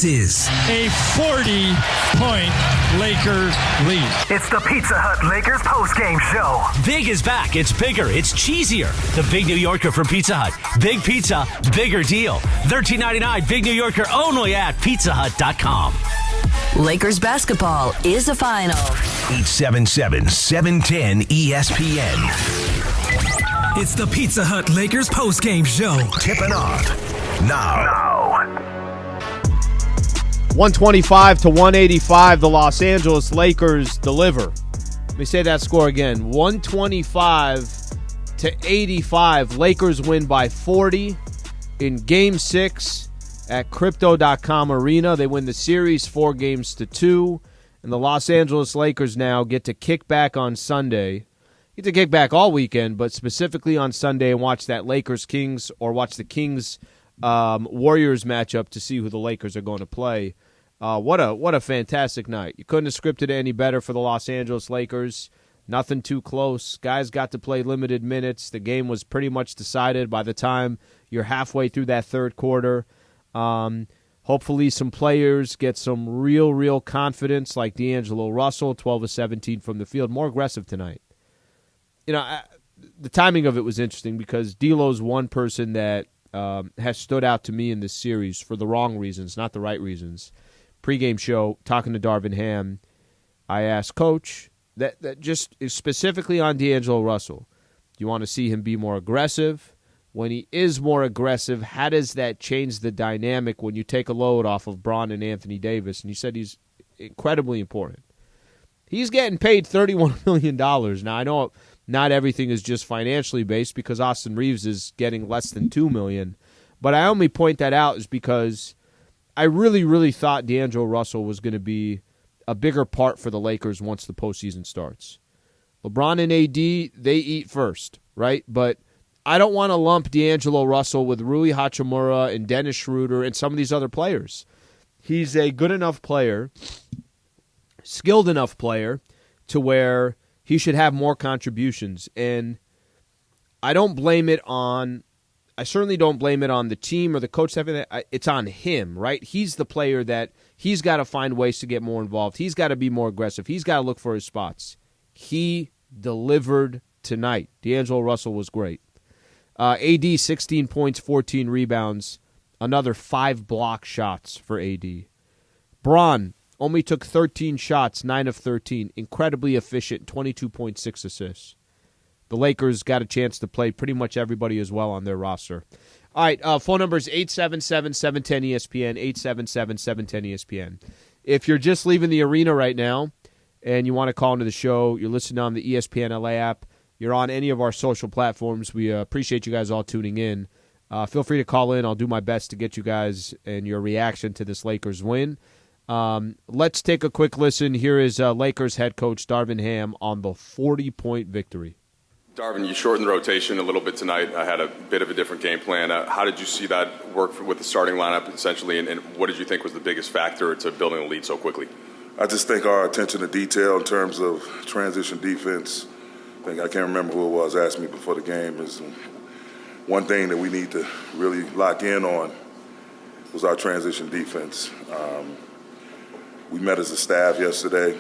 Is a 40-point Lakers lead. It's the Pizza Hut Lakers postgame show. Big is back. It's bigger. It's cheesier. The Big New Yorker from Pizza Hut. Big pizza, bigger deal. $13.99 Big New Yorker only at pizzahut.com. Lakers basketball is a final. 877-710 ESPN. It's the Pizza Hut Lakers postgame show. Tipping off now. 125 to 185, the Los Angeles Lakers deliver. Let me say that score again. 125 to 85. Lakers win by 40 in Game 6 at Crypto.com Arena. They win the series 4-2. And the Los Angeles Lakers now get to kick back on Sunday. Get to kick back all weekend, but specifically on Sunday and watch that Lakers-Kings or watch the Kings-Warriors matchup to see who the Lakers are going to play. What a fantastic night. You couldn't have scripted it any better for the Los Angeles Lakers. Nothing too close. Guys got to play limited minutes. The game was pretty much decided by the time you're halfway through that third quarter. Hopefully some players get some real confidence like D'Angelo Russell, 12 of 17 from the field. More aggressive tonight. You know, the timing of it was interesting because D'Lo's one person that has stood out to me in this series for the wrong reasons, not the right reasons. Pre-game show, talking to Darvin Ham, I asked Coach that just specifically on D'Angelo Russell. Do you want to see him be more aggressive? When he is more aggressive, how does that change the dynamic when you take a load off of Bron and Anthony Davis? And he said he's incredibly important. He's getting paid $31 million. Now, I know not everything is just financially based because Austin Reeves is getting less than $2 million. But I only point that out is because I really thought D'Angelo Russell was going to be a bigger part for the Lakers once the postseason starts. LeBron and AD, they eat first, right? But I don't want to lump D'Angelo Russell with Rui Hachimura and Dennis Schroeder and some of these other players. He's a good enough player, skilled enough player, to where he should have more contributions. And I certainly don't blame it on the team or the coach. It's on him, right? He's the player that he's got to find ways to get more involved. He's got to be more aggressive. He's got to look for his spots. He delivered tonight. D'Angelo Russell was great. AD, 16 points, 14 rebounds, another 5 block shots for AD. Bron only took 13 shots, 9 of 13. Incredibly efficient, 22.6 assists. The Lakers got a chance to play pretty much everybody as well on their roster. All right, phone number is 877-710-ESPN, 877-710-ESPN. If you're just leaving the arena right now and you want to call into the show, you're listening on the ESPN LA app, you're on any of our social platforms, we appreciate you guys all tuning in. Feel free to call in. I'll do my best to get you guys and your reaction to this Lakers win. Let's take a quick listen. Here is Lakers head coach Darvin Ham on the 40-point victory. Darvin, you shortened the rotation a little bit tonight. I had a bit of a different game plan. How did you see that work with the starting lineup, essentially, and what did you think was the biggest factor to building a lead so quickly? I just think our attention to detail in terms of transition defense, I can't remember who it was asked me before the game, is one thing that we need to really lock in on was our transition defense. We met as a staff yesterday,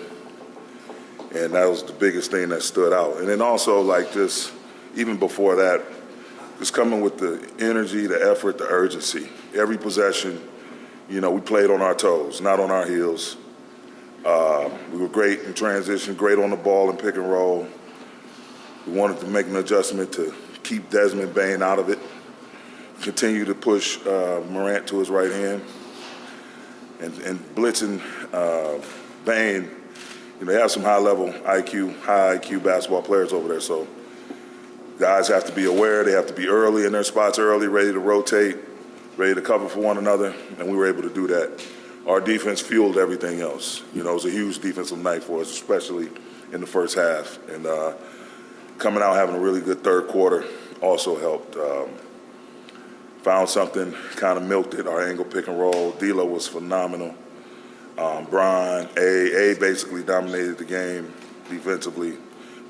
and that was the biggest thing that stood out. And then also, just even before that, just coming with the energy, the effort, the urgency. Every possession, we played on our toes, not on our heels. We were great in transition, great on the ball and pick and roll. We wanted to make an adjustment to keep Desmond Bane out of it, continue to push Morant to his right hand, and blitzing Bane. They have some high IQ basketball players over there. So guys have to be aware. They have to be early in their spots early, ready to rotate, ready to cover for one another, and we were able to do that. Our defense fueled everything else. It was a huge defensive night for us, especially in the first half. And coming out having a really good third quarter also helped. Found something, kind of milked it, our angle pick and roll. D'Lo was phenomenal. Bron, A basically dominated the game defensively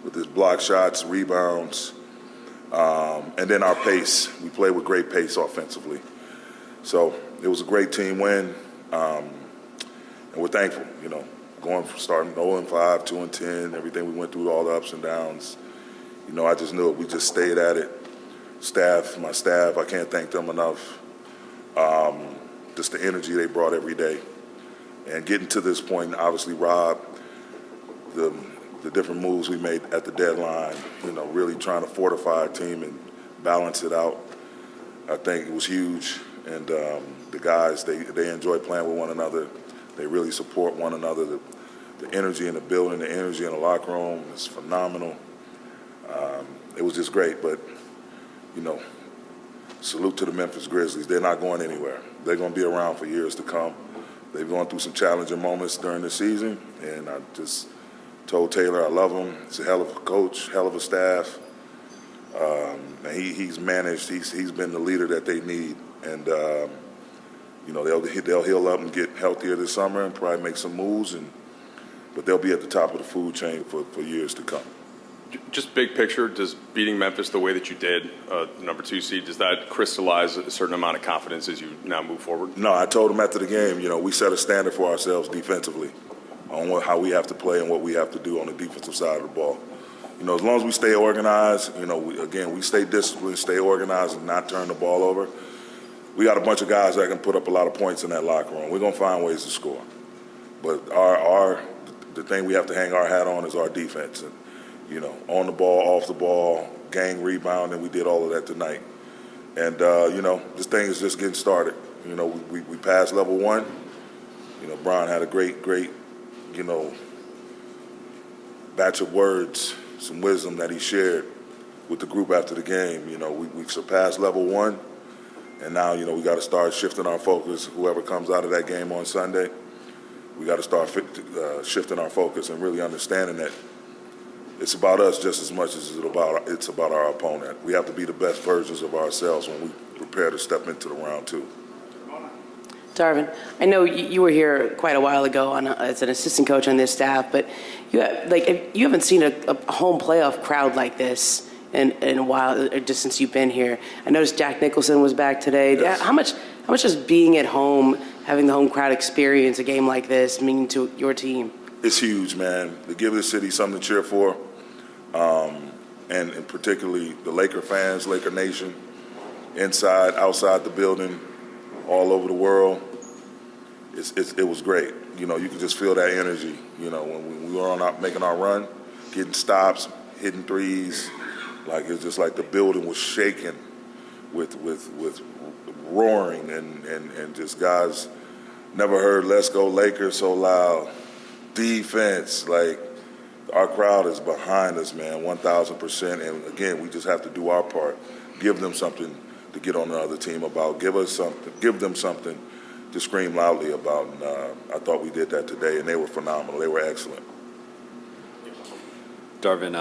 with his block shots, rebounds, and then our pace. We played with great pace offensively. So it was a great team win. And we're thankful, going from starting 0-5, 2-10, everything we went through, all the ups and downs. I just knew it. We just stayed at it. My staff, I can't thank them enough. Just the energy they brought every day. And getting to this point, obviously, Rob, the different moves we made at the deadline, really trying to fortify our team and balance it out, I think it was huge. And the guys, they enjoy playing with one another. They really support one another. The energy in the building, the energy in the locker room is phenomenal. It was just great. But, salute to the Memphis Grizzlies. They're not going anywhere. They're going to be around for years to come. They've gone through some challenging moments during the season, and I just told Taylor I love him. He's a hell of a coach, hell of a staff. And he's managed. He's been the leader that they need. And they'll heal up and get healthier this summer and probably make some moves. But they'll be at the top of the food chain for years to come. Just big picture, does beating Memphis the way that you did, number 2 seed, does that crystallize a certain amount of confidence as you now move forward? No, I told them after the game, we set a standard for ourselves defensively on how we have to play and what we have to do on the defensive side of the ball. As long as we stay organized, we stay disciplined, stay organized, and not turn the ball over. We got a bunch of guys that can put up a lot of points in that locker room. We're going to find ways to score. But the thing we have to hang our hat on is our defense. And, on the ball, off the ball, gang rebound, and we did all of that tonight. And, this thing is just getting started. We passed level 1. Bron had a great, batch of words, some wisdom that he shared with the group after the game. We've surpassed level 1, and now, we got to start shifting our focus. Whoever comes out of that game on Sunday, we got to start shifting our focus and really understanding that it's about us just as much as it's about our opponent. We have to be the best versions of ourselves when we prepare to step into the round 2. Darvin, I know you were here quite a while ago as an assistant coach on this staff, but you haven't seen a home playoff crowd like this in a while, just since you've been here. I noticed Jack Nicholson was back today. Yes. How much does being at home, having the home crowd experience a game like this mean to your team? It's huge, man. To give the city something to cheer for, and particularly the Laker fans, Laker Nation, inside, outside the building, all over the world. It was great. You could just feel that energy. When we were making our run, getting stops, hitting threes, it's just like the building was shaking with roaring and just guys never heard "Let's Go Lakers" so loud. Defense, our crowd is behind us, man, 1,000%. And again, we just have to do our part, give them something to get on the other team about, give them something to scream loudly about. And I thought we did that today, and they were phenomenal. They were excellent. Darvin,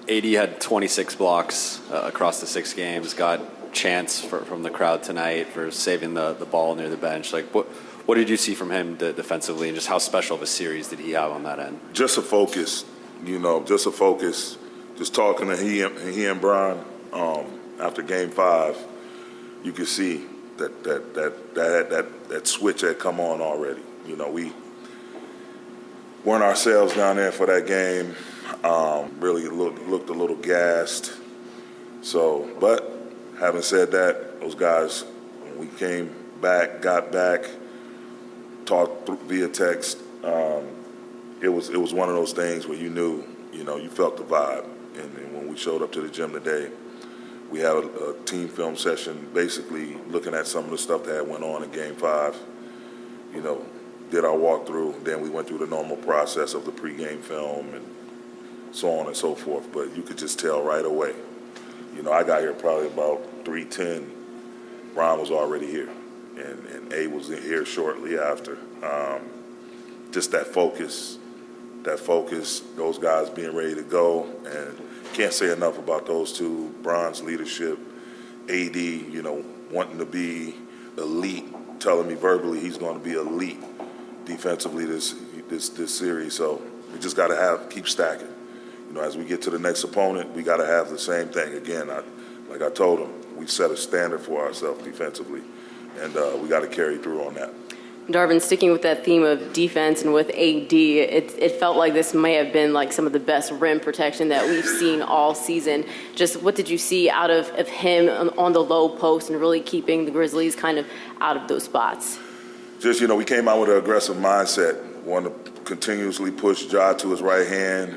AD had 26 blocks across the 6 games, got chants from the crowd tonight for saving the ball near the bench. What did you see from him defensively, and just how special of a series did he have on that end? Just a focus, just a focus. Just talking to he and Bron after Game 5, you could see that switch had come on already. We weren't ourselves down there for that game. Really looked a little gassed. But having said that, those guys, when we came back, got back, talked via text, it was one of those things where you knew, you felt the vibe. And when we showed up to the gym today, we had a team film session, basically looking at some of the stuff that went on in Game 5. Did our walkthrough, then we went through the normal process of the pregame film and so on and so forth. But you could just tell right away. I got here probably about 3:10. Ron was already here, and A was here shortly after. Just that focus, those guys being ready to go, and can't say enough about those two. Bron's leadership, AD, wanting to be elite, telling me verbally he's going to be elite defensively this series. So we just got to keep stacking. As we get to the next opponent, we got to have the same thing. Again, like I told him, we set a standard for ourselves defensively, and we got to carry through on that. Darvin, sticking with that theme of defense and with AD, it felt like this may have been like some of the best rim protection that we've seen all season. Just what did you see out of him on the low post and really keeping the Grizzlies kind of out of those spots? Just, we came out with an aggressive mindset, wanted to continuously push Ja to his right hand,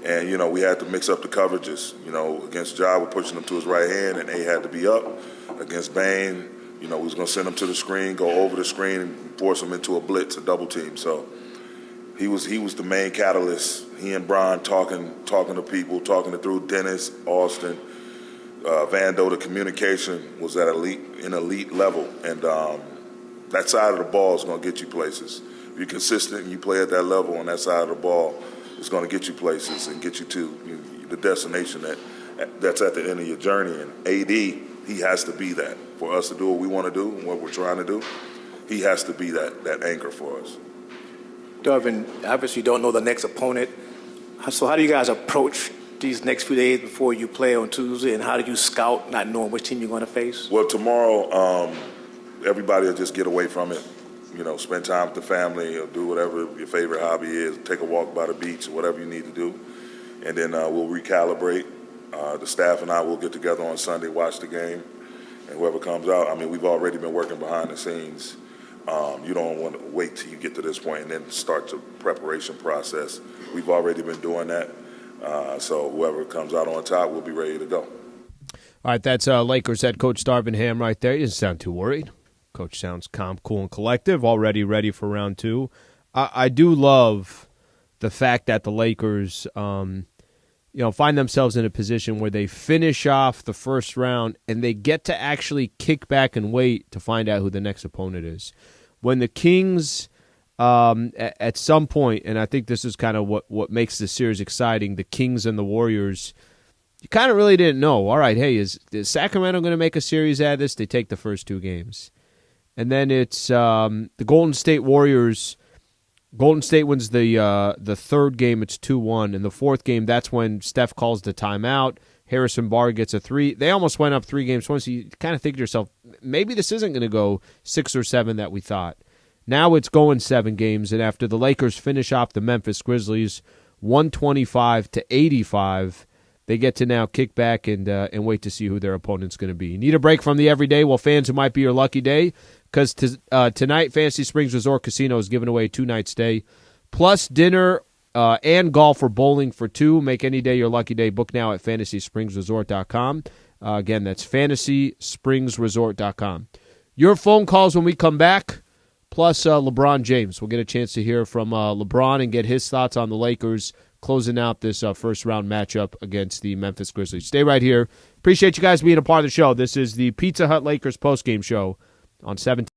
and, we had to mix up the coverages. Against Ja, we're pushing him to his right hand, and A had to be up. Against Bane, we was going to send him to the screen, go over the screen, and force him into a blitz, a double team. So he was the main catalyst. He and Bron talking to people, talking it through. Dennis, Austin, Vando. The communication was at an elite level, and that side of the ball is going to get you places. If you're consistent and you play at that level on that side of the ball, it's going to get you places and get you to the destination that's at the end of your journey. And AD, he has to be that. For us to do what we want to do and what we're trying to do, he has to be that anchor for us. Darvin, obviously you don't know the next opponent. So how do you guys approach these next few days before you play on Tuesday, and how do you scout not knowing which team you're going to face? Well, tomorrow, everybody will just get away from it. Spend time with the family or do whatever your favorite hobby is, take a walk by the beach or whatever you need to do. And then we'll recalibrate. The staff and I will get together on Sunday, watch the game. And whoever comes out, we've already been working behind the scenes. You don't want to wait till you get to this point and then start the preparation process. We've already been doing that. So whoever comes out on top, we'll be ready to go. All right, that's Lakers head coach Darvin Ham right there. He doesn't sound too worried. Coach sounds calm, cool, and collective, already ready for round two. I do love the fact that the Lakers find themselves in a position where they finish off the first round and they get to actually kick back and wait to find out who the next opponent is. When the Kings, at some point, and I think this is kind of what makes the series exciting, the Kings and the Warriors, you kind of really didn't know. All right, hey, is Sacramento going to make a series out of this? They take the first two games. And then it's the Golden State Warriors. Golden State wins the third game. It's 2-1. And the fourth game, that's when Steph calls the timeout. Harrison Barr gets a three. They almost went up 3 games once. So you kind of think to yourself, maybe this isn't going to go 6 or 7 that we thought. Now it's going 7 games. And after the Lakers finish off the Memphis Grizzlies 125-85, they get to now kick back and wait to see who their opponent's going to be. You need a break from the everyday? Well, fans, it might be your lucky day, because tonight Fantasy Springs Resort Casino is giving away a 2-night stay, plus dinner and golf or bowling for 2. Make any day your lucky day. Book now at FantasySpringsResort.com. Again, that's FantasySpringsResort.com. Your phone calls when we come back, plus LeBron James. We'll get a chance to hear from LeBron and get his thoughts on the Lakers closing out this first-round matchup against the Memphis Grizzlies. Stay right here. Appreciate you guys being a part of the show. This is the Pizza Hut Lakers postgame show on 17.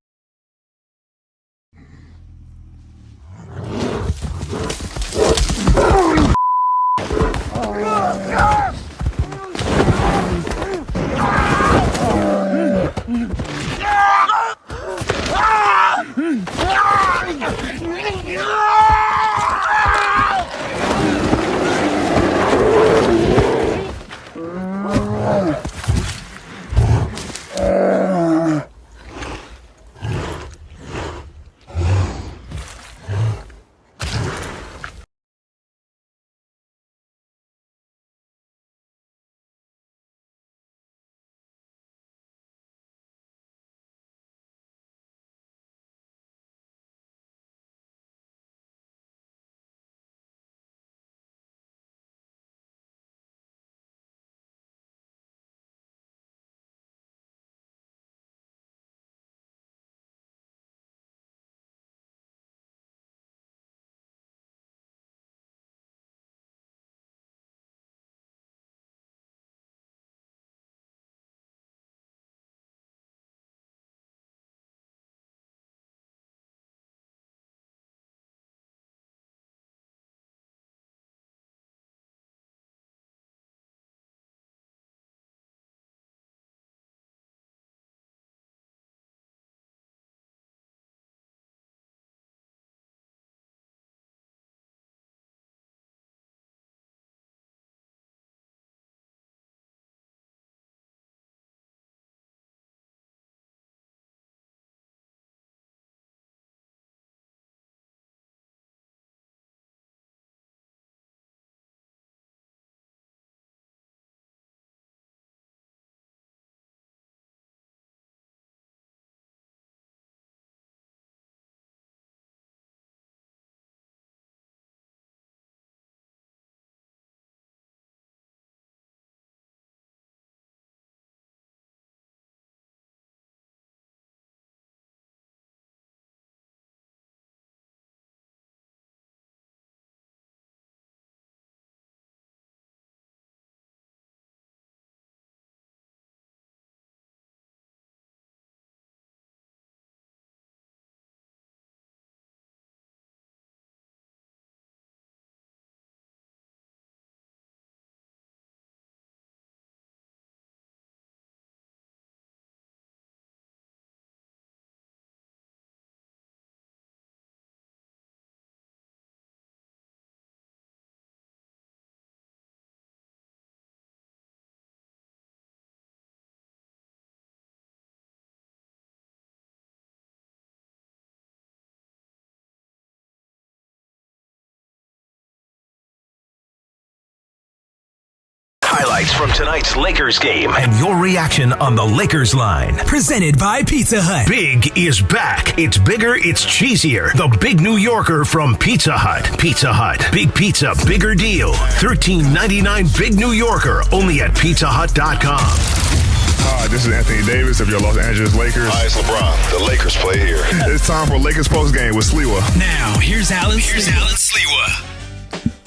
highlights from tonight's Lakers game and your reaction on the Lakers line. Presented by Pizza Hut. Big is back. It's bigger, it's cheesier. The Big New Yorker from Pizza Hut. Pizza Hut. Big pizza, bigger deal. $13.99 Big New Yorker, only at pizzahut.com. Hi, this is Anthony Davis of your Los Angeles Lakers. Hi, it's LeBron. The Lakers play here. It's time for Lakers Postgame with Sliwa. Now, here's Alan Sliwa.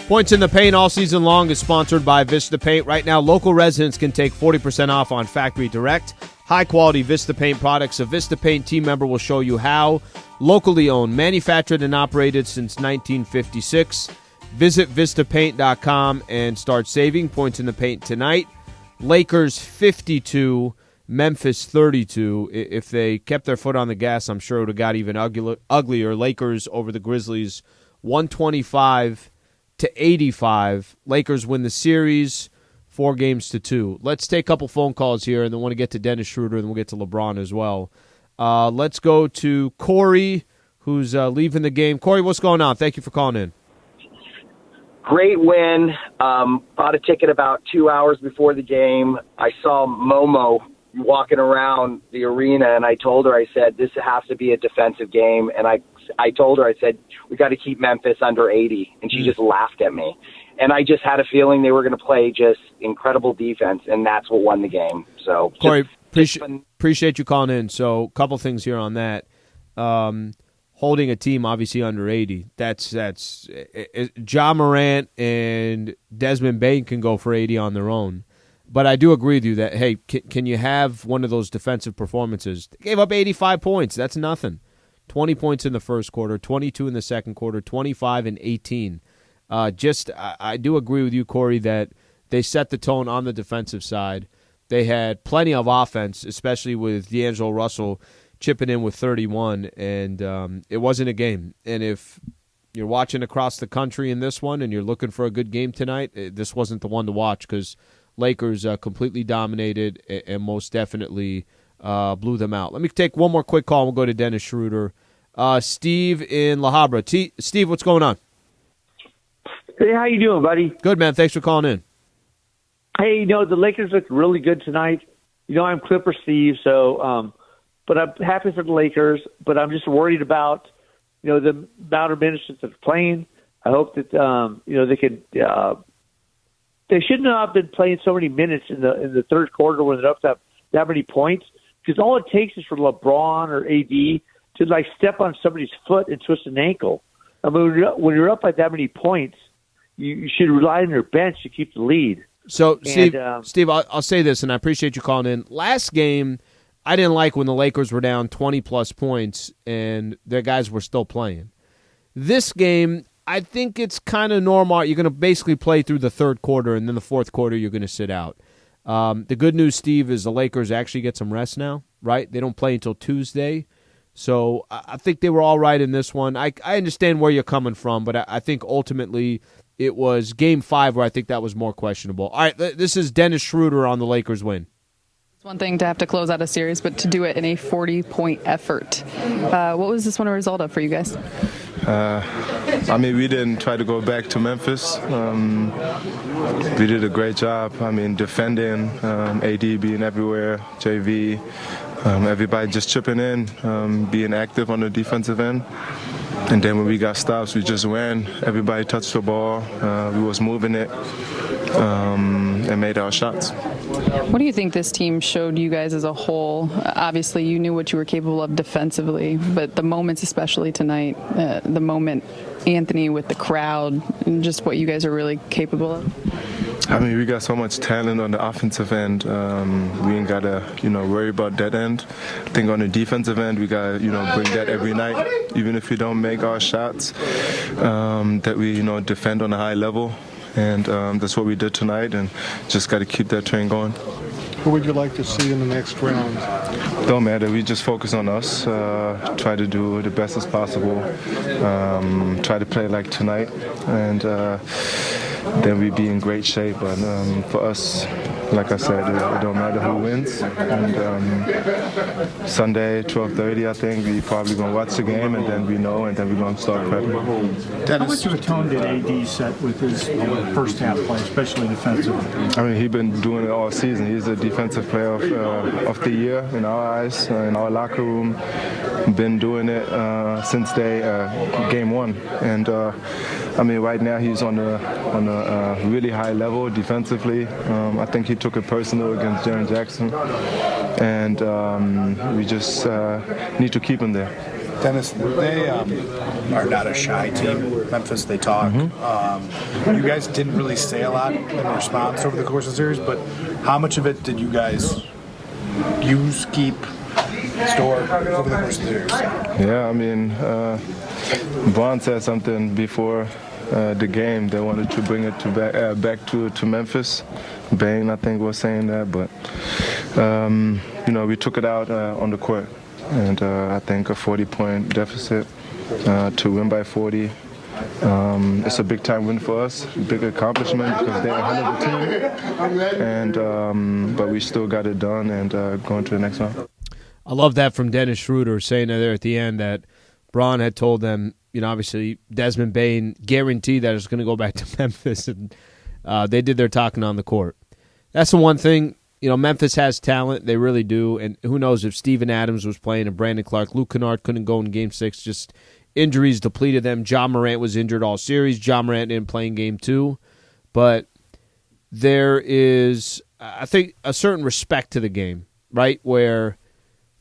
Points in the Paint all season long is sponsored by Vista Paint. Right now, local residents can take 40% off on Factory Direct. High-quality Vista Paint products. A Vista Paint team member will show you how. Locally owned, manufactured and operated since 1956. Visit vistapaint.com and start saving. Points in the Paint tonight. Lakers 52, Memphis 32. If they kept their foot on the gas, I'm sure it would have got even uglier. Lakers over the Grizzlies 125-85. Lakers win the series 4-2. Let's take a couple phone calls here, and then want to get to Dennis Schroeder, and then we'll get to LeBron as well. Let's go to Corey, who's leaving the game. Corey, what's going on? Thank you for calling in. Great win. Bought a ticket about 2 hours before the game. I saw Momo walking around the arena, and I told her, I said, this has to be a defensive game. And I told her, I said, we got to keep Memphis under 80. And she just laughed at me. And I just had a feeling they were going to play just incredible defense, and that's what won the game. So, Corey, appreciate you calling in. So, a couple things here on that. Holding a team obviously under 80. That's Ja Morant and Desmond Bane can go for 80 on their own. But I do agree with you that, hey, can you have one of those defensive performances? They gave up 85 points. That's nothing. 20 points in the first quarter, 22 in the second quarter, 25 and 18. I do agree with you, Corey, that they set the tone on the defensive side. They had plenty of offense, especially with D'Angelo Russell chipping in with 31, and it wasn't a game. And if you're watching across the country in this one and you're looking for a good game tonight, this wasn't the one to watch because Lakers completely dominated and most definitely blew them out. Let me take one more quick call and we'll go to Dennis Schroeder. Steve in La Habra. Steve, what's going on? Hey, how you doing, buddy? Good, man. Thanks for calling in. Hey, the Lakers looked really good tonight. I'm Clipper Steve, so but I'm happy for the Lakers, but I'm just worried about, the amount of minutes that they're playing. I hope that, they can they shouldn't have been playing so many minutes in the third quarter when they're up that many points, because all it takes is for LeBron or AD to, step on somebody's foot and twist an ankle. I mean, when you're up by that many points, you should rely on your bench to keep the lead. So, Steve, I'll say this, and I appreciate you calling in. Last game, I didn't like when the Lakers were down 20-plus points and their guys were still playing. This game, I think it's kind of normal. You're going to basically play through the third quarter, and then the fourth quarter you're going to sit out. The good news, Steve, is the Lakers actually get some rest now, right? They don't play until Tuesday. So I think they were all right in this one. I understand where you're coming from, but I think ultimately it was Game 5 where I think that was more questionable. All right, this is Dennis Schroeder on the Lakers win. It's one thing to have to close out a series, but to do it in a 40-point effort. What was this one a result of for you guys? We didn't try to go back to Memphis. We did a great job. Defending, AD being everywhere, JV, everybody just chipping in, being active on the defensive end. And then when we got stops, we just ran. Everybody touched the ball. We was moving it and made our shots. What do you think this team showed you guys as a whole? Obviously, you knew what you were capable of defensively, but the moments, especially tonight, the moment Anthony with the crowd, and just what you guys are really capable of? We got so much talent on the offensive end. We ain't got to, worry about that end. I think on the defensive end, we got to, bring that every night, even if we don't make our shots, that we, defend on a high level. And that's what we did tonight, and just got to keep that train going. Who would you like to see in the next round? Don't matter. We just focus on us, try to do the best as possible, try to play like tonight, and then we'd be in great shape. But for us, like I said, it don't matter who wins. And Sunday, 12:30, I think we probably gonna watch the game, and then we know, and then we're gonna start prepping. How much of a tone did AD set with his first half play, especially defensively? I mean, he's been doing it all season. He's a defensive player of the year in our eyes, in our locker room. Been doing it since game one, and I mean, right now he's on a really high level defensively. I think he took it personal against Jaren Jackson, and we just need to keep him there. Dennis, they are not a shy team. Memphis, they talk. You guys didn't really say a lot in response over the course of the series, but how much of it did you guys use, keep, store over the course of the series? Yeah, I mean, Vaughn said something before the game. They wanted to bring it back to Memphis. Bain, I think, was saying that, but we took it out on the court. And I think a 40-point deficit to win by 40. It's a big-time win for us, big accomplishment because they're ahead of the team. And but we still got it done and going to the next round. I love that from Dennis Schroeder saying there at the end that Braun had told them, obviously Desmond Bain guaranteed that it's going to go back to Memphis, and they did their talking on the court. That's the one thing. Memphis has talent. They really do. And who knows if Steven Adams was playing and Brandon Clark. Luke Kennard couldn't go in Game 6. Just injuries depleted them. Ja Morant was injured all series. Ja Morant didn't play in Game 2. But there is, I think, a certain respect to the game, right, where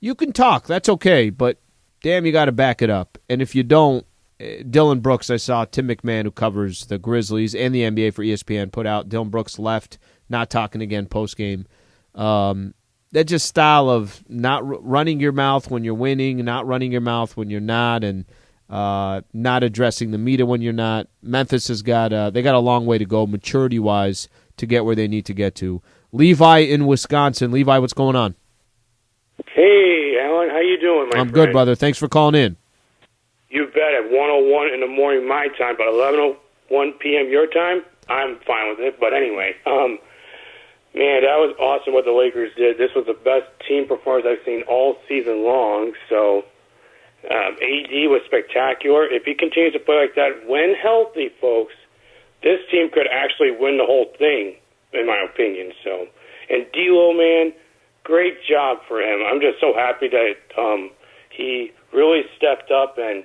you can talk. That's okay. But, damn, you got to back it up. And if you don't, Dylan Brooks, I saw Tim McMahon, who covers the Grizzlies and the NBA for ESPN, put out Dylan Brooks left, not talking again post-game. That just style of not running your mouth when you're winning, not running your mouth when you're not, and not addressing the media when you're not. Memphis has got they got a long way to go maturity-wise to get where they need to get to. Levi in Wisconsin. Levi, what's going on? Hey, Alan, how you doing, my friend? I'm good, brother. Thanks for calling in. You bet. At 1:01 in the morning my time, but 11:01 p.m. your time, I'm fine with it. But anyway, man, that was awesome what the Lakers did. This was the best team performance I've seen all season long. So AD was spectacular. If he continues to play like that when healthy, folks, this team could actually win the whole thing, in my opinion. So, and D'Lo, man, great job for him. I'm just so happy that he really stepped up. And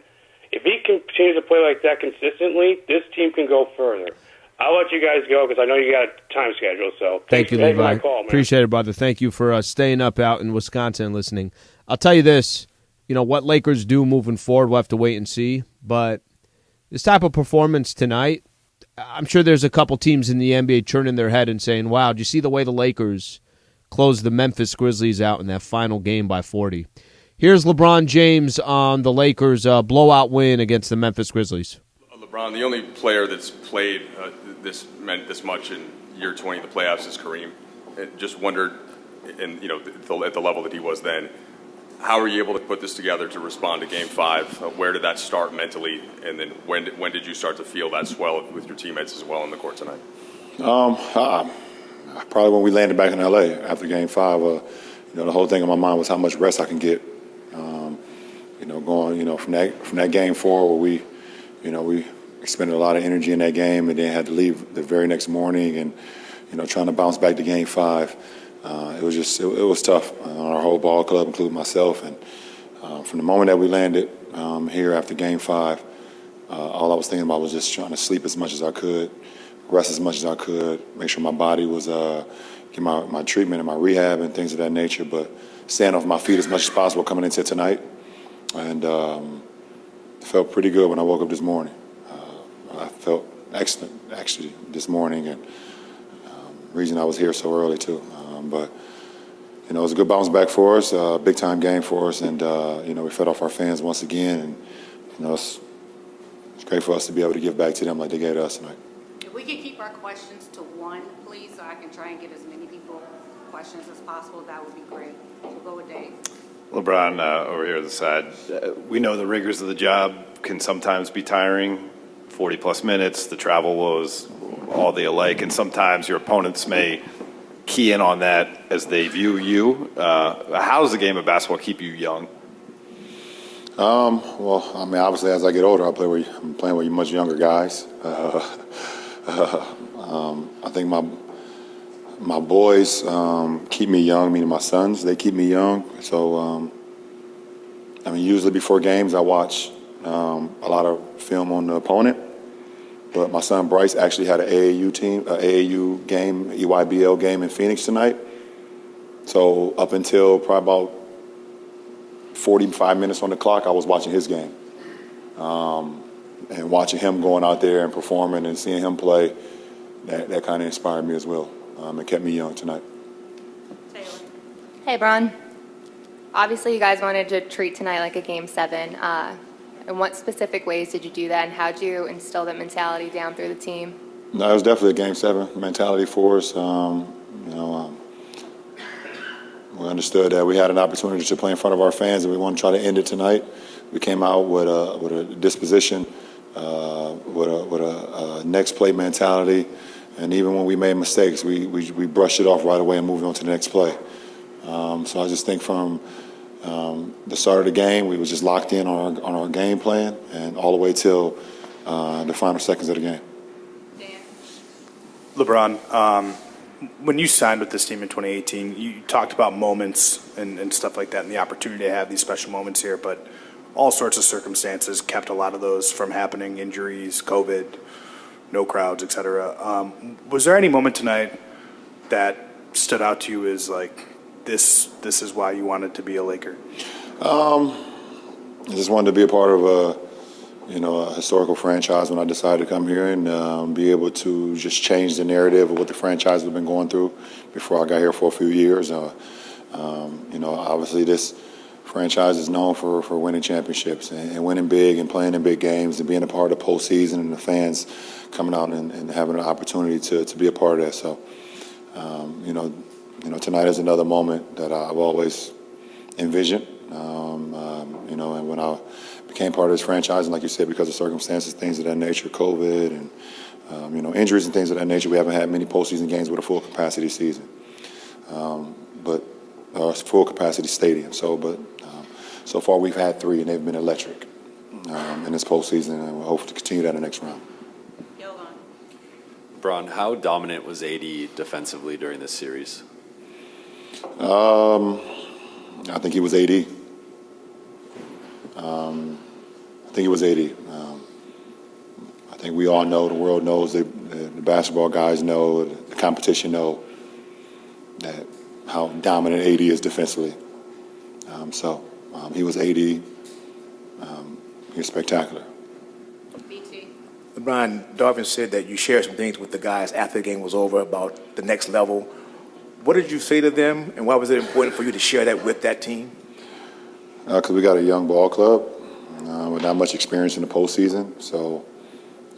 if he continues to play like that consistently, this team can go further. I'll let you guys go because I know you got a time schedule. So thank you, Levi. My call, man. Appreciate it, brother. Thank you for staying up out in Wisconsin and listening. I'll tell you this, what Lakers do moving forward, we'll have to wait and see. But this type of performance tonight, I'm sure there's a couple teams in the NBA churning their head and saying, wow, did you see the way the Lakers closed the Memphis Grizzlies out in that final game by 40? Here's LeBron James on the Lakers' blowout win against the Memphis Grizzlies. LeBron, the only player that's played this much in year 20 of the playoffs is Kareem. Just wondered, at the level that he was then, how were you able to put this together to respond to Game 5? Where did that start mentally, and then when did you start to feel that swell with your teammates as well on the court tonight? Probably when we landed back in LA after Game 5. The whole thing in my mind was how much rest I can get. Going from that Game 4 where we expended a lot of energy in that game and then had to leave the very next morning and, trying to bounce back to Game 5. It was tough on our whole ball club, including myself. And from the moment that we landed here after Game 5, all I was thinking about was just trying to sleep as much as I could, rest as much as I could, make sure my body was get my treatment and my rehab and things of that nature, but staying off my feet as much as possible coming into tonight. And felt pretty good when I woke up this morning. I felt excellent, actually, this morning, and reason I was here so early, too. But it was a good bounce back for us, a big-time game for us, and, we fed off our fans once again, and, it's great for us to be able to give back to them like they gave to us tonight. If we could keep our questions to one, please, so I can try and give as many people questions as possible, that would be great. We'll go with Dave. LeBron, over here on the side, we know the rigors of the job can sometimes be tiring, 40-plus minutes, the travel woes, all the alike, and sometimes your opponents may key in on that as they view you? How does the game of basketball keep you young? Well, I mean, obviously, as I get older, I'm playing with much younger guys. I think my boys keep me young, meaning my sons, they keep me young. So, I mean, usually before games, I watch a lot of film on the opponent. But my son Bryce actually had an AAU game, EYBL game in Phoenix tonight. So up until probably about 45 minutes on the clock, I was watching his game. And watching him going out there and performing and seeing him play, that kind of inspired me as well. It kept me young tonight. Hey, Bron. Obviously, you guys wanted to treat tonight like a Game 7. In what specific ways did you do that, and how did you instill that mentality down through the team? No, it was definitely a Game 7 mentality for us. We understood that we had an opportunity to play in front of our fans, and we want to try to end it tonight. We came out with a disposition, with a next play mentality, and even when we made mistakes, we brushed it off right away and moved on to the next play. So I just think from the start of the game, we was just locked in on our game plan, and all the way till the final seconds of the game. LeBron, when you signed with this team in 2018, you talked about moments and stuff like that and the opportunity to have these special moments here, but all sorts of circumstances kept a lot of those from happening, injuries, COVID, no crowds, et cetera. Was there any moment tonight that stood out to you as like, this is why you wanted to be a Laker? I just wanted to be a part of a historical franchise when I decided to come here and be able to just change the narrative of what the franchise has been going through before I got here for a few years. Obviously this franchise is known for winning championships and winning big and playing in big games and being a part of the postseason and the fans coming out and having an opportunity to be a part of that. So, tonight is another moment that I've always envisioned. And when I became part of this franchise, and like you said, because of circumstances, things of that nature, COVID and, injuries and things of that nature, we haven't had many postseason games with a full capacity season, full capacity stadium. So far we've had 3 and they've been electric in this postseason, and we'll hope to continue that in the next round. Bron, how dominant was AD defensively during this series? I think he was AD. I think we all know, the world knows, the basketball guys know, the competition know that how dominant AD is defensively. He was AD. He was spectacular. LeBron, Darvin said that you shared some things with the guys after the game was over about the next level. What did you say to them, and why was it important for you to share that with that team? Because we got a young ball club with not much experience in the postseason, so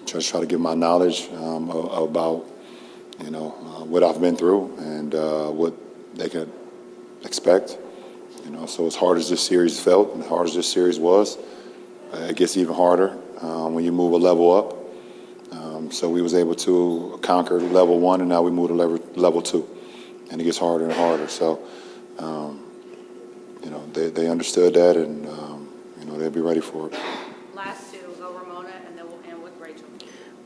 just try to give my knowledge about what I've been through and what they could expect. So as hard as this series felt and as hard as this series was, it gets even harder when you move a level up. So we was able to conquer level 1, and now we move to level 2, and it gets harder and harder. So they understood that, and they'll be ready for it. Last 2, go Ramona, and then we'll end with Rachel.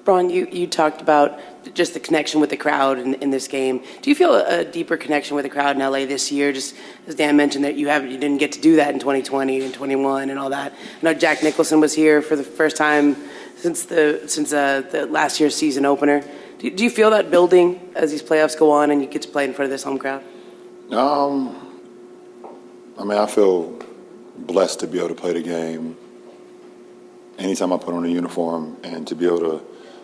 Bron, you talked about just the connection with the crowd in this game. Do you feel a deeper connection with the crowd in LA this year? Just as Dan mentioned that you didn't get to do that in 2020 and 21 and all that. I know Jack Nicholson was here for the first time since the last year's season opener. Do you feel that building as these playoffs go on and you get to play in front of this home crowd? I feel blessed to be able to play the game anytime I put on a uniform, and to be able to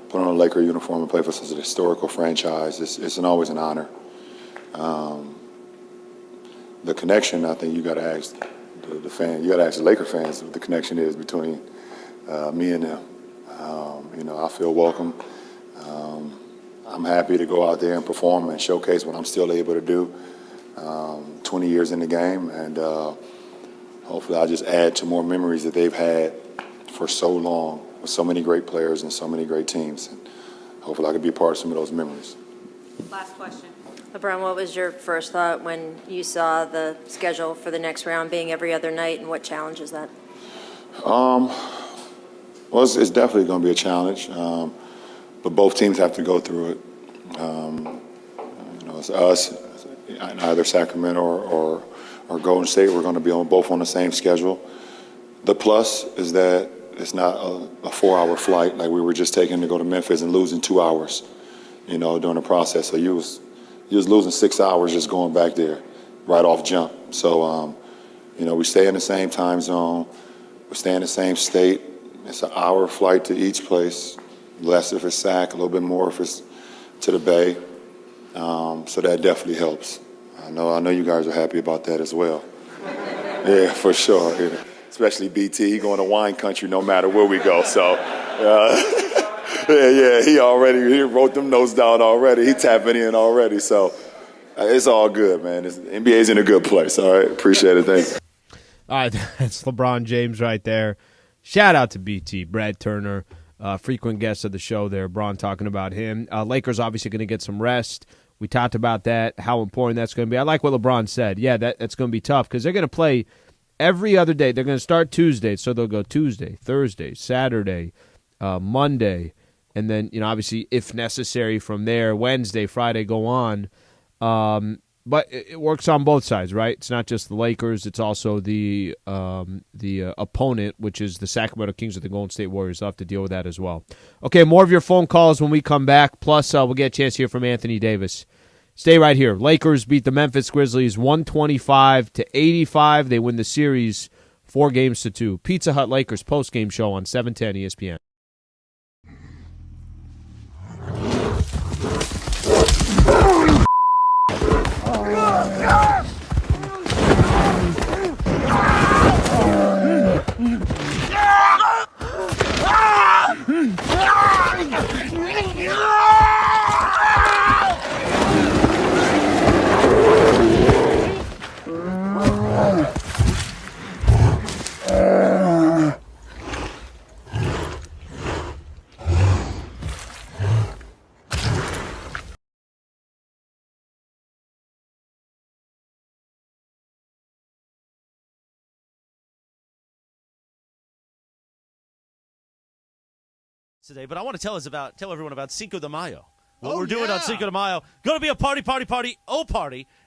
put on a Laker uniform and play for such a historical franchise. It's always an honor. The connection, I think you got to ask the fan. You got to ask the Laker fans what the connection is between me and them. I feel welcome. I'm happy to go out there and perform and showcase what I'm still able to do 20 years in the game, and hopefully I'll just add to more memories that they've had for so long with so many great players and so many great teams. And hopefully I can be a part of some of those memories. Last question. LeBron, what was your first thought when you saw the schedule for the next round being every other night, and what challenge is that? Well, it's definitely going to be a challenge, but both teams have to go through it. It's us, either Sacramento or Golden State. We're going to be both on the same schedule. The plus is that it's not a 4-hour flight like we were just taking to go to Memphis and losing 2 hours, during the process. So you was losing 6 hours just going back there, right off jump. So, we stay in the same time zone. We stay in the same state. It's an hour flight to each place, less if it's SAC, a little bit more if it's to the Bay. So that definitely helps. I know you guys are happy about that as well. Yeah, for sure. Especially BT, he going to wine country no matter where we go. So, he wrote them notes down already. He tapping in already. So it's all good, man. NBA's in a good place. All right, appreciate it. Thanks. All right, that's LeBron James right there. Shout out to BT, Brad Turner, frequent guest of the show there. Bron talking about him. Lakers obviously going to get some rest. We talked about that, how important that's going to be. I like what LeBron said. Yeah, that's going to be tough because they're going to play every other day. They're going to start Tuesday, so they'll go Tuesday, Thursday, Saturday, Monday, and then, obviously, if necessary from there, Wednesday, Friday, go on. But it works on both sides, right? It's not just the Lakers. It's also the opponent, which is the Sacramento Kings or the Golden State Warriors. They'll have to deal with that as well. Okay, more of your phone calls when we come back. Plus, we'll get a chance to hear from Anthony Davis. Stay right here. Lakers beat the Memphis Grizzlies 125-85. They win the series 4-2. Pizza Hut Lakers postgame show on 710 ESPN. Today, but I want to tell everyone about Cinco de Mayo. What we're doing on Cinco de Mayo. Going to be a party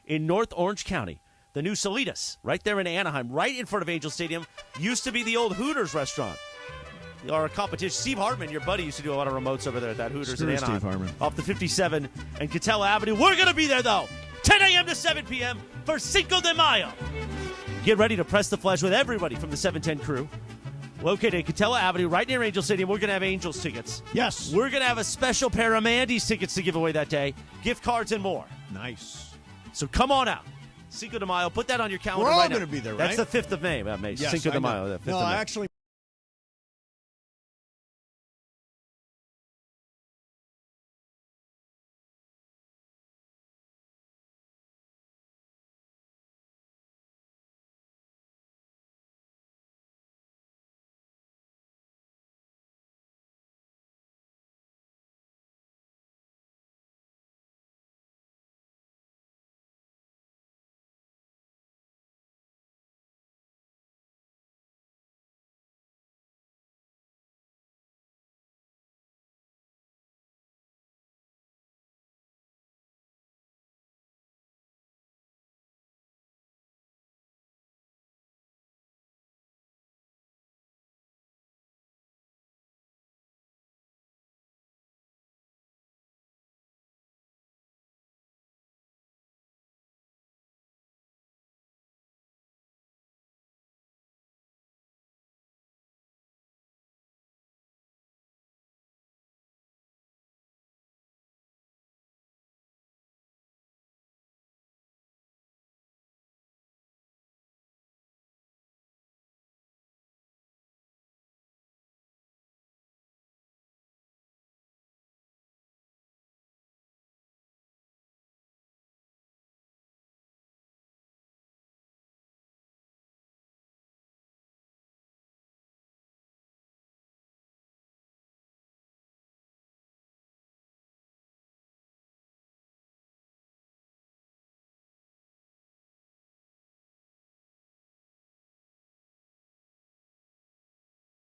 in North Orange County. The new Salitas, right there in Anaheim, right in front of Angel Stadium. Used to be the old Hooters restaurant. Our competition, Steve Hartman, your buddy, used to do a lot of remotes over there at that Hooters in Anaheim. Steve Hartman. Off the 57 and Catella Avenue. We're going to be there, though, 10 a.m. to 7 p.m. for Cinco de Mayo. Get ready to press the flesh with everybody from the 710 crew. Located at Catella Avenue, right near Angel Stadium. We're going to have Angels tickets. Yes. We're going to have a special pair of Mandy's tickets to give away that day, gift cards and more. Nice. So come on out. Cinco de Mayo. Put that on your calendar. We're all right going now. to be there, right? That's the 5th of May. Yes, Cinco de Mayo. The 5th no, of May. actually.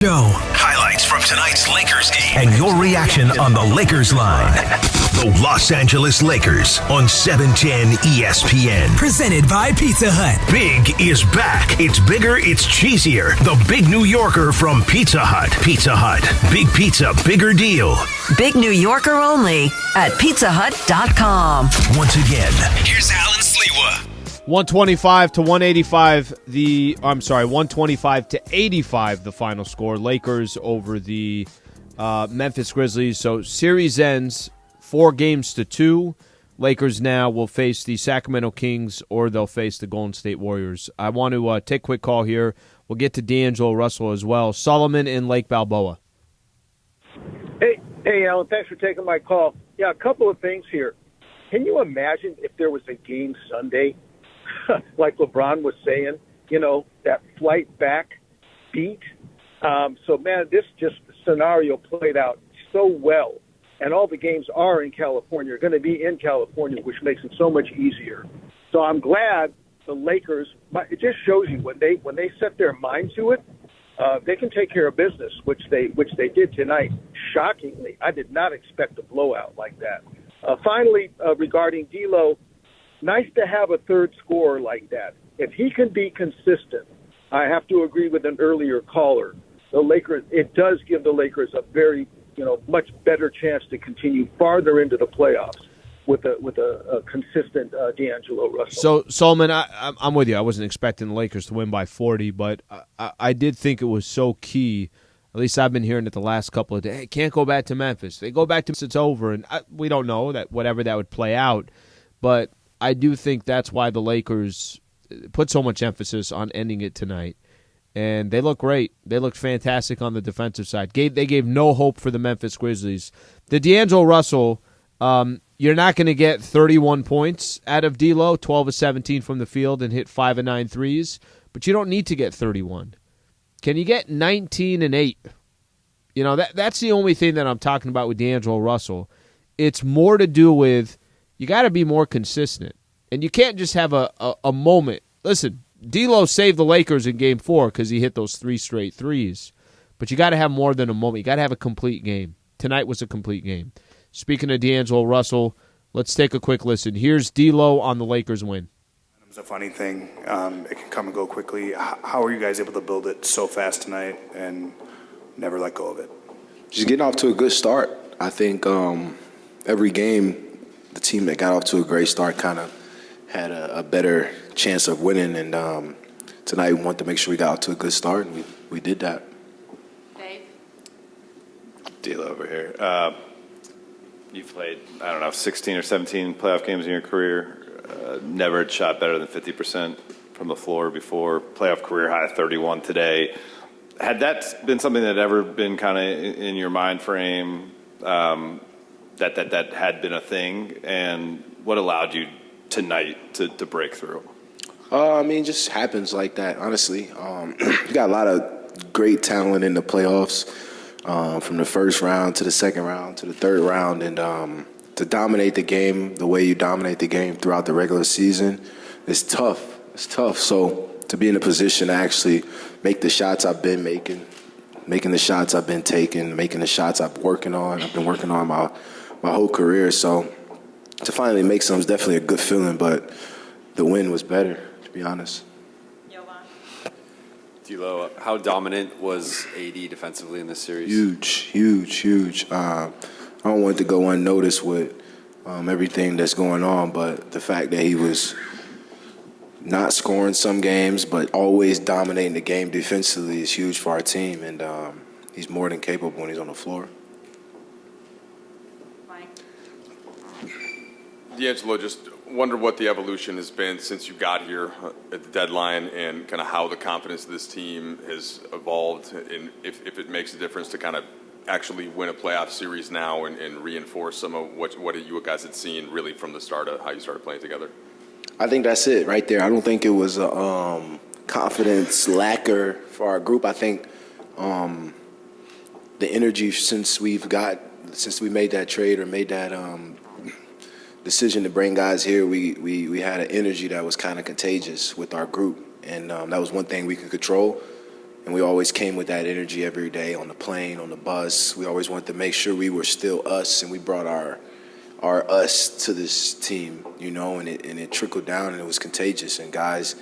Highlights from tonight's Lakers game and your reaction on the Lakers line. The Los Angeles Lakers on 710 ESPN. Presented by Pizza Hut. Big is back. It's bigger, it's cheesier. The Big New Yorker from Pizza Hut. Pizza Hut. Big pizza, bigger deal. Big New Yorker only at pizzahut.com. Once again, here's Alan Sliwa. 125 to 185. 125 to 85. The final score. Lakers over the Memphis Grizzlies. So series ends 4-2. Lakers now will face the Sacramento Kings, or they'll face the Golden State Warriors. I want to take a quick call here. We'll get to D'Angelo Russell as well. Solomon in Lake Balboa. Hey, Alan. Thanks for taking my call. Yeah, a couple of things here. Can you imagine if there was a game Sunday? Like LeBron was saying, that flight back beat. So, man, this just scenario played out so well. And all the games are in California, are going to be in California, which makes it so much easier. So I'm glad the Lakers, it just shows you when they set their mind to it, they can take care of business, which they did tonight. Shockingly, I did not expect a blowout like that. Finally, regarding D'Lo, nice to have a third scorer like that. If he can be consistent, I have to agree with an earlier caller. The Lakers, it does give the Lakers a very, much better chance to continue farther into the playoffs with a consistent D'Angelo Russell. So, Solomon, I'm with you. I wasn't expecting the Lakers to win by 40, but I did think it was so key. At least I've been hearing it the last couple of days. Hey, can't go back to Memphis. They go back to Memphis, it's over. And we don't know that whatever that would play out, but I do think that's why the Lakers put so much emphasis on ending it tonight. And they look great. They looked fantastic on the defensive side. They gave no hope for the Memphis Grizzlies. The D'Angelo Russell, you're not going to get 31 points out of D'Lo, 12 of 17 from the field, and hit 5 of 9 threes. But you don't need to get 31. Can you get 19 and 8? That's the only thing that I'm talking about with D'Angelo Russell. It's more to do with you got to be more consistent. And you can't just have a moment. Listen, D'Lo saved the Lakers in Game 4 because he hit those 3 straight threes. But you got to have more than a moment. You got to have a complete game. Tonight was a complete game. Speaking of D'Angelo Russell, let's take a quick listen. Here's D'Lo on the Lakers win. It's a funny thing. It can come and go quickly. How are you guys able to build it so fast tonight and never let go of it? Just getting off to a good start. I think every game, the team that got off to a great start kind of had a better chance of winning. And tonight we wanted to make sure we got off to a good start, and we did that. Dave? Deal over here. You've played, 16 or 17 playoff games in your career. Never had shot better than 50% from the floor before. Playoff career high 31 today. Had that been something that had ever been kind of in your mind frame, that had been a thing? And what allowed you tonight to break through? It just happens like that, honestly. You got a lot of great talent in the playoffs, from the first round to the second round to the third round. And to dominate the game the way you dominate the game throughout the regular season is tough. It's tough. So to be in a position to actually make the shots I've been making the shots I've been taking, making the shots I've been working on my whole career. So to finally make some is definitely a good feeling, but the win was better, to be honest. D'Lo, how dominant was AD defensively in this series? Huge. I don't want it to go unnoticed with everything that's going on, but the fact that he was not scoring some games but always dominating the game defensively is huge for our team, and he's more than capable when he's on the floor. D'Angelo, just wonder what the evolution has been since you got here at the deadline, and kind of how the confidence of this team has evolved, and if it makes a difference to kind of actually win a playoff series now and reinforce some of what you guys had seen really from the start of how you started playing together. I think that's it right there. I don't think it was a confidence lacquer for our group. I think the energy since we made that trade or made that decision to bring guys here, we had an energy that was kind of contagious with our group, and that was one thing we could control. And we always came with that energy every day on the plane, on the bus. We always wanted to make sure we were still us, and we brought our us to this team, and it trickled down, and it was contagious. And guys,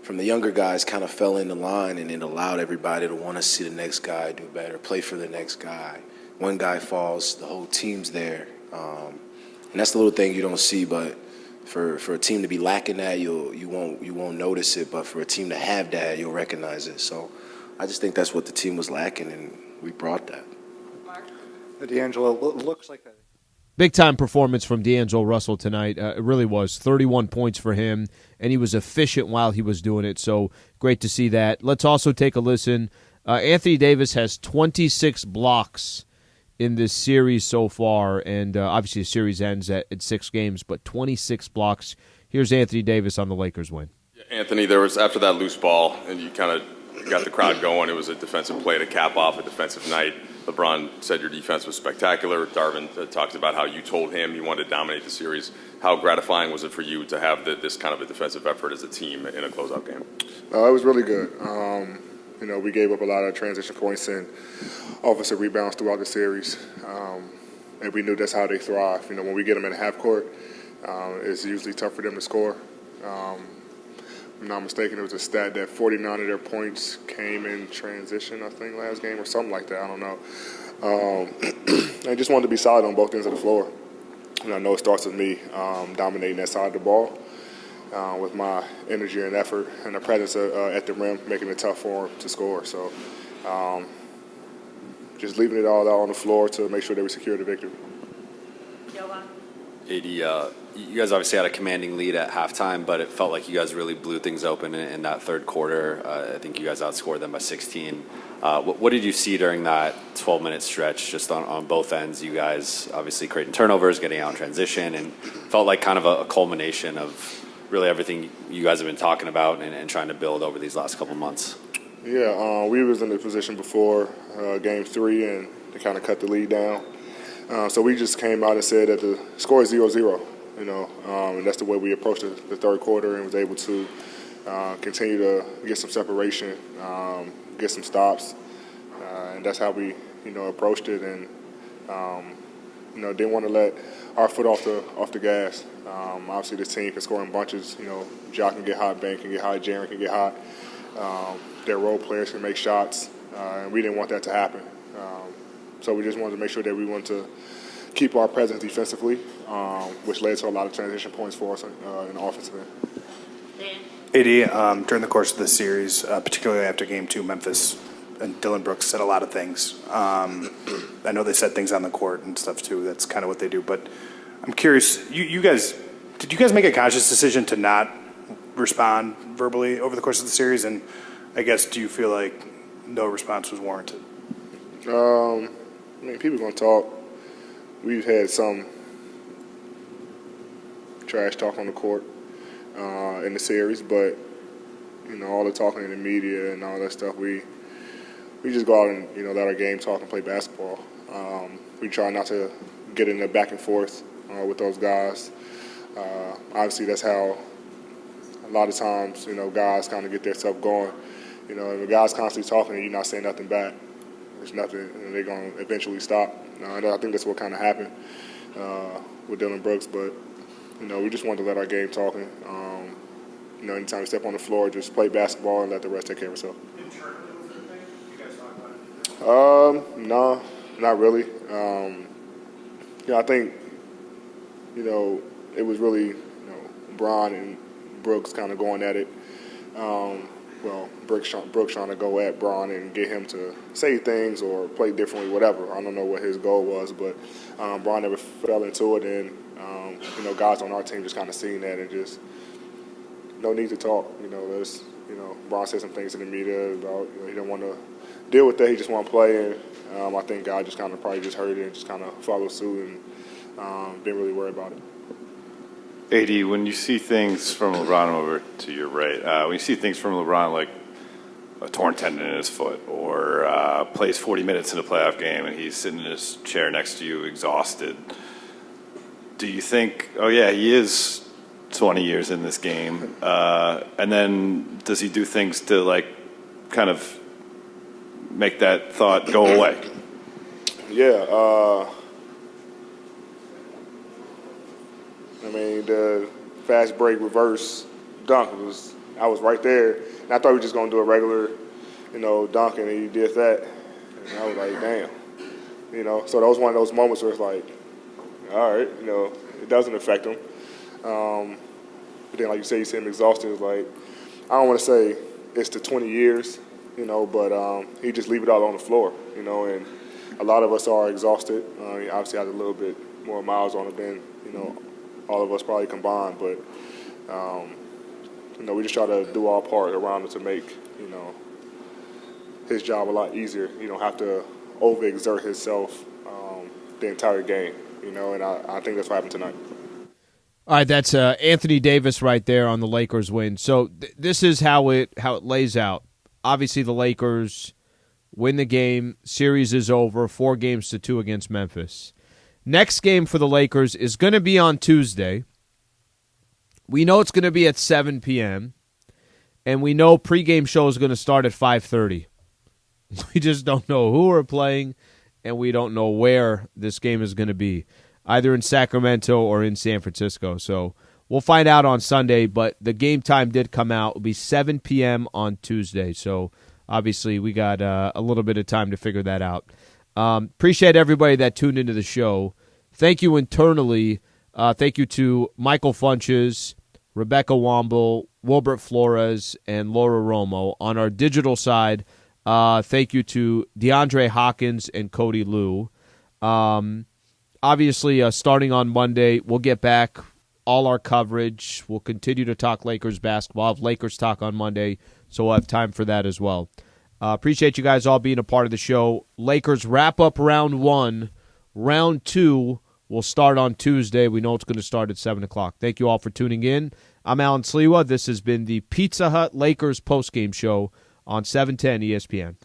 from the younger guys, kind of fell in the line, and it allowed everybody to want to see the next guy do better, play for the next guy. One guy falls, the whole team's there. And that's the little thing you don't see, but for a team to be lacking that, you won't notice it. But for a team to have that, you'll recognize it. So I just think that's what the team was lacking, and we brought that. D'Angelo, looks like that. Big-time performance from D'Angelo Russell tonight. It really was. 31 points for him, and he was efficient while he was doing it, so great to see that. Let's also take a listen. Anthony Davis has 26 blocks in this series so far, and obviously the series ends at 6 games, but 26 blocks. Here's Anthony Davis on the Lakers win. Anthony, there was, after that loose ball, and you kind of got the crowd going, it was a defensive play to cap off a defensive night. LeBron said your defense was spectacular. Darvin talked about how you told him you wanted to dominate the series. How gratifying was it for you to have this kind of a defensive effort as a team in a closeout game? It was really good. We gave up a lot of transition points and offensive rebounds throughout the series, and we knew that's how they thrive. When we get them in half court, it's usually tough for them to score. If I'm not mistaken, it was a stat that 49 of their points came in transition, I think, last game or something like that. I don't know. I just wanted to be solid on both ends of the floor. And I know it starts with me dominating that side of the ball with my energy and effort and the presence at the rim, making it tough for them to score. So just leaving it all out on the floor to make sure that we secure the victory. AD, you guys obviously had a commanding lead at halftime, but it felt like you guys really blew things open in that third quarter. I think you guys outscored them by 16. What did you see during that 12-minute stretch just on both ends? You guys obviously creating turnovers, getting out in transition, and felt like kind of a culmination of really everything you guys have been talking about and trying to build over these last couple months. Yeah, we was in the position before Game 3, and they kind of cut the lead down. So we just came out and said that the score is 0-0, and that's the way we approached the third quarter and was able to continue to get some separation, get some stops, and that's how we, approached it, and didn't want to let our foot off the gas. Obviously, this team can score in bunches. Jock can get hot, Ben can get hot, Jaren can get hot. Their role players can make shots, and we didn't want that to happen. So we just wanted to make sure that we wanted to keep our presence defensively, which led to a lot of transition points for us in the offensive end. AD, during the course of this series, particularly after Game 2, Memphis and Dylan Brooks said a lot of things. I know they said things on the court and stuff too. That's kind of what they do. But I'm curious, did you guys make a conscious decision to not respond verbally over the course of the series? And I guess, do you feel like no response was warranted? People gonna talk. We've had some trash talk on the court in the series, but all the talking in the media and all that stuff, we just go out and let our game talk and play basketball. We try not to get in the back and forth with those guys. Obviously, that's how a lot of times guys kind of get their stuff going. If a guy's constantly talking and you're not saying nothing back, there's nothing, and they're going to eventually stop. And I think that's what kind of happened with Dylan Brooks. But, we just wanted to let our game talk. Anytime we step on the floor, just play basketball and let the rest take care of itself. No, not really. I think, it was really, Bron and Brooks kind of going at it. Brooks trying to go at Bron and get him to say things or play differently, whatever. I don't know what his goal was, but Bron never fell into it, and guys on our team just kind of seen that and just no need to talk. Bron said some things in the media about he don't want to deal with that. He just want to play, and I think God just kind of probably just heard it and just kind of followed suit and didn't really worry about it. AD, when you see things from LeBron over to your right, when you see things from LeBron like a torn tendon in his foot or plays 40 minutes in a playoff game and he's sitting in his chair next to you exhausted, do you think, oh yeah, he is 20 years in this game, and then does he do things to kind of make that thought go away? Yeah, I mean, the fast break reverse dunk I was right there, and I thought we were just gonna do a regular, dunk, and he did that, and I was like, damn, So that was one of those moments where it's like, all right, it doesn't affect him. But then, like you say, you see him exhausted. It's like, I don't want to say it's the 20 years, but he just leave it all on the floor, and a lot of us are exhausted. He obviously has a little bit more miles on it than, all of us probably combined. But, we just try to do our part around it to make, his job a lot easier. You don't have to overexert himself the entire game, and I think that's what happened tonight. All right, that's Anthony Davis right there on the Lakers win. So this is how it lays out. Obviously, the Lakers win the game. Series is over, 4-2 against Memphis. Next game for the Lakers is going to be on Tuesday. We know it's going to be at 7 p.m., and we know pregame show is going to start at 5:30. We just don't know who we're playing, and we don't know where this game is going to be, either in Sacramento or in San Francisco. So we'll find out on Sunday, but the game time did come out. It'll be 7 p.m. on Tuesday. So obviously we got a little bit of time to figure that out. Appreciate everybody that tuned into the show. Thank you internally. Thank you to Michael Funches, Rebecca Womble, Wilbert Flores, and Laura Romo. On our digital side, thank you to DeAndre Hawkins and Cody Liu. Obviously, starting on Monday, we'll get back all our coverage. We'll continue to talk Lakers basketball. We'll have Lakers talk on Monday, so we'll have time for that as well. Appreciate you guys all being a part of the show. Lakers wrap up round 1. Round 2 will start on Tuesday. We know it's going to start at 7 o'clock. Thank you all for tuning in. I'm Alan Sliwa. This has been the Pizza Hut Lakers postgame show on 710 ESPN.